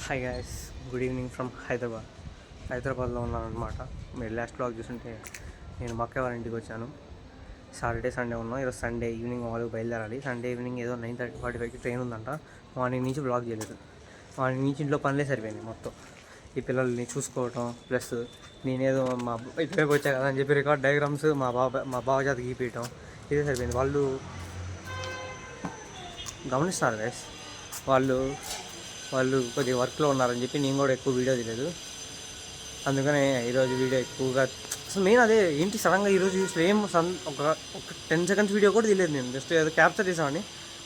Hi guys, good evening from హైదరాబాద్లో ఉన్నాను అనమాట. మీరు లాస్ట్ బ్లాగ్ చూస్తుంటే నేను మా అక్క వాళ్ళ ఇంటికి వచ్చాను. సాటర్డే సండే ఉన్నాం. ఈరోజు సండే ఈవినింగ్ వాళ్ళకి బయలుదేరాలి. సండే ఈవినింగ్ ఏదో 9:45కి ట్రైన్ ఉందంట. మార్నింగ్ నుంచి బ్లాగ్ చేయలేదు. మార్నింగ్ నుంచి ఇంట్లో పనులే సరిపోయింది మొత్తం. ఈ పిల్లల్ని చూసుకోవటం ప్లస్ నేనేదో మా ఇటువైపు వచ్చా కదా అని చెప్పి రికార్డ్ డయాగ్రామ్స్ మా బావ చేత గీపేయటం ఇదే సరిపోయింది. వాళ్ళు గమనిస్తున్నారు గైస్, వాళ్ళు కొద్దిగా వర్క్లో ఉన్నారని చెప్పి నేను కూడా ఎక్కువ వీడియో తీయలేదు. అందుకనే ఈరోజు వీడియో ఎక్కువగా అసలు మెయిన్ అదే ఏంటి సడన్గా ఈరోజు సేమ్ ఒక 10 seconds వీడియో కూడా తీయలేదు. నేను జస్ట్ ఏదో క్యాప్చర్ చేసామని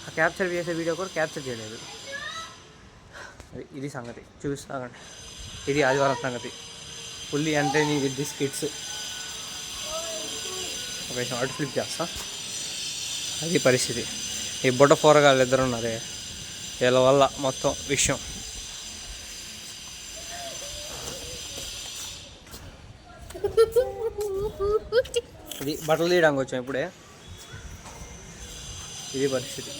ఆ క్యాప్చర్ చేసే వీడియో కూడా క్యాప్చర్ చేయలేదు. ఇది సంగతి చూపిస్తానండి. ఇది ఆదివారం సంగతి. Fully entertaining with this kids. ఒక షార్ట్ ఫ్లిప్ చేస్తా. అది పరిస్థితి. ఈ బుడ్డ పోరగాళ్ళు ఇద్దరు ఉన్నారే, వీళ్ళ వల్ల మొత్తం విషయం. ఇది బట్టలు తీయడానికి వచ్చాం ఇప్పుడే. ఇది పరిస్థితి.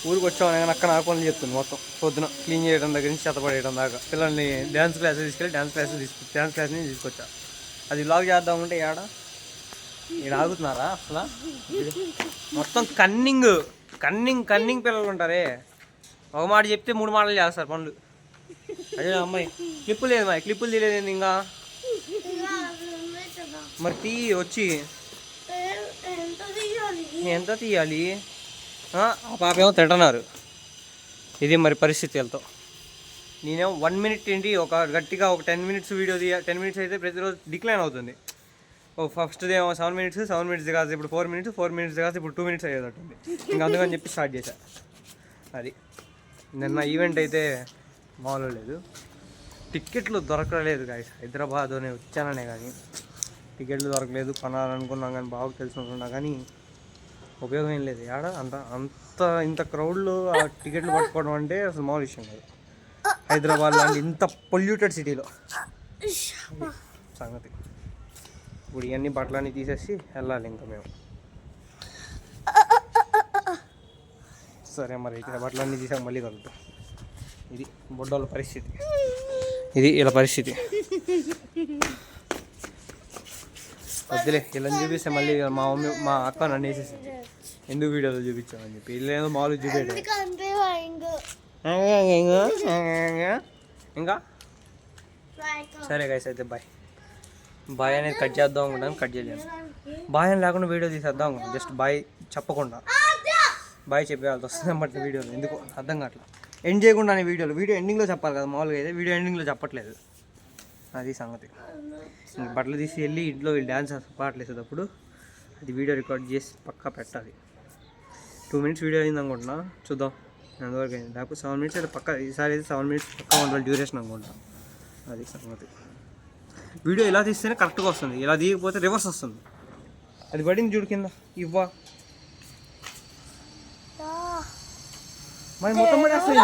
ఊరికి వచ్చామని కానీ అక్కడ నాకు పనులు చెప్తుంది మొత్తం. పొద్దున క్లీన్ చేయడం దగ్గర నుంచి చెత్తపడేయడం దాకా. పిల్లల్ని డ్యాన్స్ క్లాస్ నుంచి తీసుకొచ్చా. అది వ్లాగ్ చేద్దామంటే ఈడ ఆగుతున్నారా అసలు? మొత్తం కన్నింగ్ పిల్లలు ఉంటారే. ఒక మాట చెప్తే 3 మాటలు చేస్తారు పనులు. అదే అమ్మాయి క్లిప్పులు తీయలేదు ఇంకా. మరి వచ్చి ఎంత తీయాలి? ఆ పాప ఏమో తింటున్నారు. ఇది మరి పరిస్థితి వెళ్తా. నేనేమో 1 minute ఏంటి గట్టిగా ఒక 10 minutes వీడియో 10 minutes అయితే ప్రతిరోజు డిక్లైన్ అవుతుంది. ఫస్ట్ ఏమో 7 minutes కాదు ఇప్పుడు 4 minutes కాదు ఇప్పుడు 2 minutes అయ్యేటట్టుంది. ఇంకా అందుకని చెప్పి స్టార్ట్ చేశా. అది నిన్న ఈవెంట్ అయితే మామూలు లేదు. టికెట్లు దొరకలేదు గాయస్. హైదరాబాద్లోనే వచ్చాననే కానీ టికెట్లు దొరకలేదు. కొనాలనుకున్నాం కానీ బాగా తెలుసుకున్నా కానీ ఉపయోగం ఏం లేదు. ఇంత క్రౌడ్లో ఆ టికెట్లు పట్టుకోవడం అంటే అసలు మామూలు విషయం కాదు. హైదరాబాద్ లాంటి ఇంత పొల్యూటెడ్ సిటీలో సంగతి. ఇప్పుడు ఇవన్నీ బట్టలన్నీ తీసేసి వెళ్ళాలి ఇంకా మేము. సరే మరి ఇక్కడ బట్టలన్నీ తీసాక మళ్ళీ కలుగుతాం. ఇది బొడ్డోళ్ళ పరిస్థితి. ఇది ఇలా పరిస్థితి. వద్దులే ఇలా చూపిస్తే మళ్ళీ మా అక్క నన్ను వేసేసింది. ఎందుకు వీడియోలో చూపించామని చెప్పి వీళ్ళేదో మామూలు చూపించాడు. ఇంకా సరే గైస్ అయితే బాయ్ అనేది కట్ చేద్దాం అనుకుంటాను. కట్ చేయలేను. బాయ్ అని లేకుండా వీడియో తీసేద్దాం అనుకుంటాను. జస్ట్ బాయ్ చెప్పకుండా బాయ్ చెప్పేవాళ్ళతో వస్తుంది అన్నమాట వీడియోలో. ఎందుకు అర్థం కావట్లేదు. ఎండ్ చేయకుండానే వీడియో ఎండింగ్లో చెప్పాలి కదా. మామూలుగా అయితే వీడియో ఎండింగ్లో చెప్పట్లేదు. అది సంగతి. బట్టలు తీసి వెళ్ళి ఇంట్లో వీళ్ళు డ్యాన్స్ పాటలేసేటప్పుడు అది వీడియో రికార్డ్ చేసి పక్కా పెట్టాలి. 2 minutes వీడియో అయింది అనుకుంటున్నా. చూద్దాం ఎంతవరకు అయింది. లేకపోతే 7 minutes అయితే పక్కా. ఈసారి అయితే 7 minutes పక్కా ఉండాలి డ్యూరేషన్ అనుకుంటా. అది సంగతి. వీడియో ఇలా తీస్తేనే కరెక్ట్గా వస్తుంది. ఇలా తీయకపోతే రివర్స్ వస్తుంది. అది పడింది చూడు కింద. మరి మొత్తం పడేస్తుంది.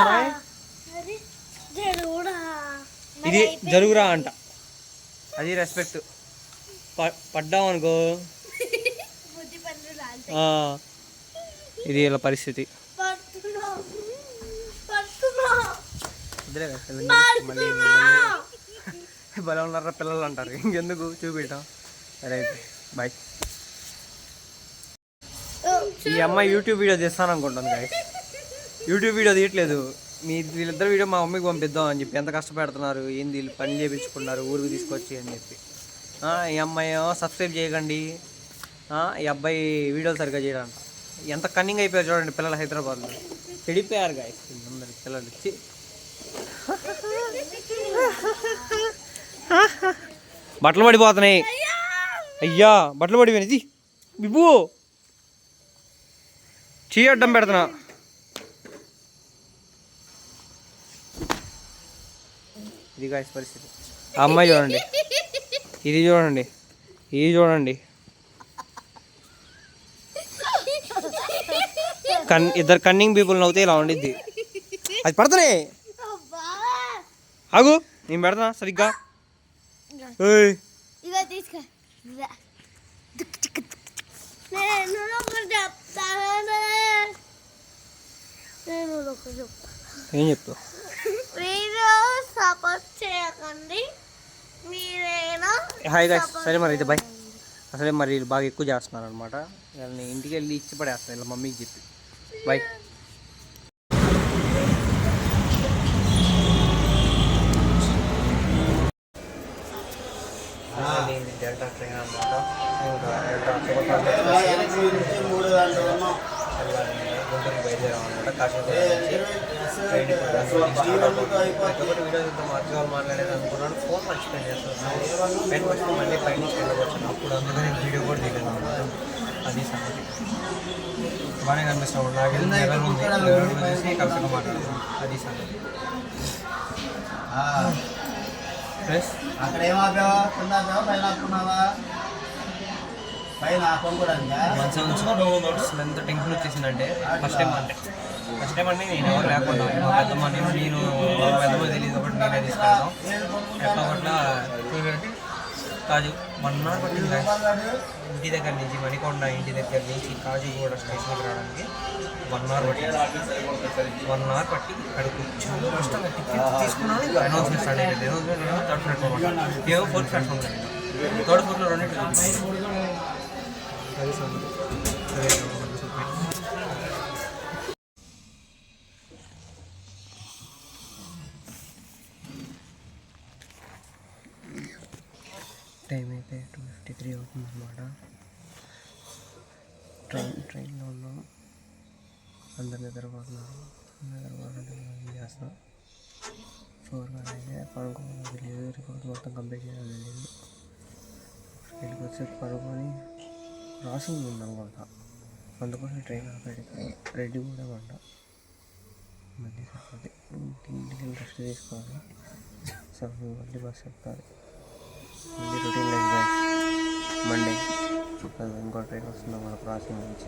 ఇది జరుగురా అంట. అది రెస్పెక్ట్. పడ్డాం అనుకో ఇది ఇలా పరిస్థితి. మళ్ళీ బలం ఉన్నారా పిల్లలు అంటారు. ఇంకెందుకు చూపించడం. సరే అయితే బాయ్. ఈ అమ్మాయి యూట్యూబ్ వీడియో తీస్తాను అనుకుంటుంది గాయస్. యూట్యూబ్ వీడియో తీయట్లేదు. వీళ్ళిద్దరు వీడియో మా మమ్మీకి పంపిద్దాం అని చెప్పి ఎంత కష్టపెడుతున్నారు. ఏంది వీళ్ళు పని చేయించుకున్నారు ఊరికి తీసుకొచ్చి అని చెప్పి. ఈ అమ్మాయి సబ్స్క్రైబ్ చేయకండి. ఈ అబ్బాయి వీడియోలు సరిగ్గా చేయడంట. ఎంత కన్నింగ్ అయిపోయారు చూడండి పిల్లలు. హైదరాబాద్లో చెడిపోయారు గాయస్ అందరి పిల్లలు వచ్చి. బట్టలు పడిపోతున్నాయి. అయ్యా బట్టలు పడిపోయినాయి. బిబ్బు అడ్డం పెడుతున్నా. ఇది గాయస్ పరిస్థితి. ఆ అమ్మాయి చూడండి. ఇది చూడండి. ఇద్దరు కన్నింగ్ పీపుల్ నవ్వుతే ఇలా ఉండిద్ది. అది పడుతున్నాయి. ఆగు నేను పెడతా సరిగ్గా. ఏం చెప్తావు? హాయ్ గాయ్స్, సరే మరి అయితే బాయ్. అసలే మరి బాగా ఎక్కువ చేస్తున్నారు అనమాట. వీళ్ళని ఇంటికి వెళ్ళి ఇచ్చి పడేస్తాను ఇలా మమ్మీకి చెప్పి. బాయ్. డెల్టా ట్రైన్ అనమాట. గుంటూరుకి బయలుదేరామన్నమాట. కాసేపు ట్రైన్ మార్గాలు మాట్లాడేది అనుకున్నాను. ఫోన్ మర్చిపోయి చేస్తున్నాను. పెన్ వచ్చి మళ్ళీ పైన వెళ్ళవచ్చు. అప్పుడు అందుకని వీడియో కూడా దిగాను అనమాట. అది సంగతి. బాగానే కనిపిస్తాము. నాకు చూసి కలిసిగా మాట్లాడుతున్నాను. అది సంగతి. ప్లస్ అక్కడ ఏమాపావా? పైన ఆపుకున్నావా? పైన అసలు ఎంత టెన్షన్ వచ్చేసిందంటే ఫస్ట్ టైం అంటే నేను ఎవరు లేకుండా పెద్దమ్మ నేను పెద్దమ్మ తెలియదు ఒకటి నేనే తీసుకెళ్తాం. ఎట్లా పట్ల కాజు 1 hour పట్టింది. ఇంటి దగ్గర నుంచి మణికొండ ఇంటి దగ్గర నుంచి కాజీగూడ స్టేషన్కి రావడానికి 1 hour పట్టింది. 1 hour పట్టి అక్కడికి చాలా కష్టంగా టికెట్ తీసుకున్నాను. ఇంకా అనౌన్స్మెంట్ స్టార్ట్ అయ్యింది. అనౌన్స్మెంట్ థర్డ్ ప్లాట్ఫామ్ అనమాట. ఏవో 4th ప్లాట్ఫామ్ జరిగింది. 3rd, 4th రెండింటి టైం అయితే 2:53 అవుతుంది అన్నమాట. ట్రైన్లో ఉన్నాం. అందరు నిద్రపోతున్నారు. ఏం చేస్తాం? 4 అయితే పడుకోవాలి. తెలియదు. రికార్డ్ మొత్తం కంప్లీట్ చేయాలి. తెలియదు. ఇక్కడికి వచ్చి పడుకొని క్రాసింగ్ ఉందనుకుంటా. అందుకోసం ట్రైన్ రెడీ కూడా అంట. మళ్ళీ సరిపోతే ఇంటికి రెస్ట్ తీసుకోవాలి. సరే మళ్ళీ బస్ చెప్తారు. మళ్ళీ రొటీన్ లైఫ్ గైస్. మండే ఇంకో ట్రైన్ వస్తుంది మన క్రాసింగ్ నుంచి.